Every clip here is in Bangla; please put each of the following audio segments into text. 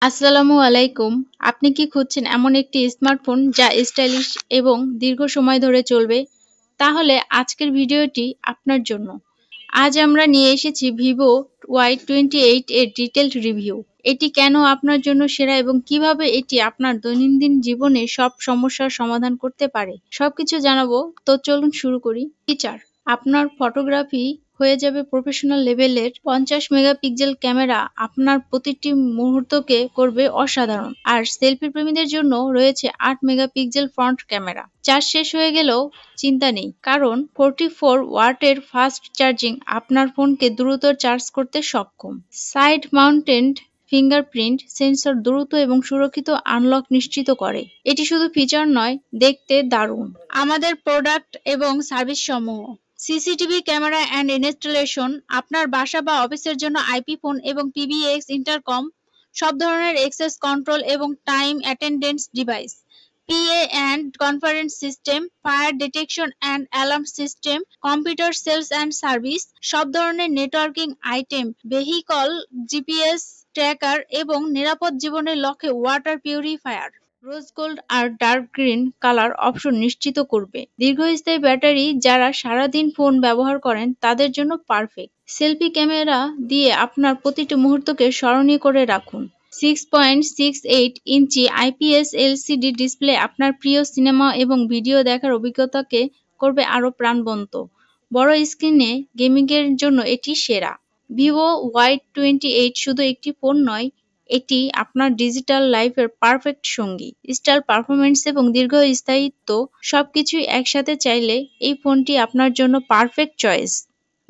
আসসালামু আলাইকুম। আপনি কি খুঁজছেন এমন একটি স্মার্টফোন যা স্টাইলিশ এবং দীর্ঘ সময় ধরে চলবে? তাহলে আজকের ভিডিওটি আপনার জন্য। আজ আমরা নিয়ে এসেছি Vivo Y28 এর ডিটেইলড রিভিউ। এটি কেন আপনার জন্য সেরা এবং কিভাবে এটি আপনার দৈনন্দিন জীবনে সব সমস্যার সমাধান করতে পারে। সবকিছু জানাবো, তো চলুন শুরু করি। ফিচার: আপনার ফটোগ্রাফি হয়ে যাবে প্রফেশনাল লেভেলের। 50 মেগাপিক্সেল ক্যামেরা আপনার প্রতিটি মুহূর্তকে করবে অসাধারণ। আর সেলফি প্রেমীদের জন্য রয়েছে 8 মেগাপিক্সেল ফ্রন্ট ক্যামেরা। চার্জ শেষ হয়ে গেলেও চিন্তা নেই, কারণ 44 ওয়াটের ফাস্ট চার্জিং আপনার ফোনকে দ্রুত চার্জ করতে সক্ষম। সাইড মাউন্টেড ফিঙ্গারপ্রিন্ট সেন্সর দ্রুত এবং সুরক্ষিত আনলক নিশ্চিত করে। এটি শুধু ফিচার নয়, দেখতে দারুণ। আমাদের প্রোডাক্ট এবং সার্ভিস সমূহ: সিসিটিভি ক্যামেরা অ্যান্ড ইনস্টলেশন, আপনার বাসা বা অফিসের জন্য আইপি ফোন এবং পিবিএক্স ইন্টারকম, সব ধরনের অ্যাক্সেস কন্ট্রোল এবং time attendance device, PA and conference system, fire detection and alarm system, computer sales and service, সব ধরনের networking item, vehicle GPS tracker এবং নিরাপদ জীবনের লক্ষ্যে ওয়াটার পিউরিফায়ার। রোজ গোল্ড আর ডার্ক গ্রিন কালার অপশন নিশ্চিত করবে দীর্ঘস্থায়ী ব্যাটারি। যারা সারাদিন ফোন ব্যবহার করেন তাদের জন্য পারফেক্ট। সেলফি ক্যামেরা দিয়ে আপনার প্রতিটি মুহূর্তকে স্মরণীয় করে রাখুন। 6.68 ইঞ্চি আইপিএস এলসিডি ডিসপ্লে আপনার প্রিয় সিনেমা এবং ভিডিও দেখার অভিজ্ঞতাকে করবে আরও প্রাণবন্ত। বড় স্ক্রিনে গেমিংয়ের জন্য এটি সেরা। Vivo Y28 শুধু একটি ফোন নয়, এটি আপনার ডিজিটাল লাইফের পারফেক্ট সঙ্গী। স্টাইল, পারফরম্যান্স এবং দীর্ঘস্থায়িত্ব সবকিছুই একসাথে চাইলে এই ফোনটি আপনার জন্য পারফেক্ট চয়েস।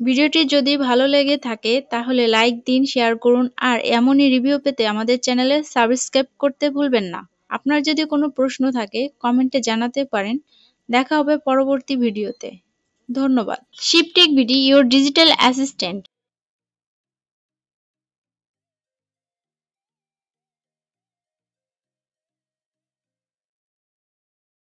ভিডিওটি যদি ভালো লেগে থাকে তাহলে লাইক দিন, শেয়ার করুন আর এমনই রিভিউ পেতে আমাদের চ্যানেলে সাবস্ক্রাইব করতে ভুলবেন না। আপনার যদি কোনো প্রশ্ন থাকে কমেন্টে জানাতে পারেন। দেখা হবে পরবর্তী ভিডিওতে। ধন্যবাদ। শিপটেক বিডি, ইওর ডিজিটাল অ্যাসিস্ট্যান্ট।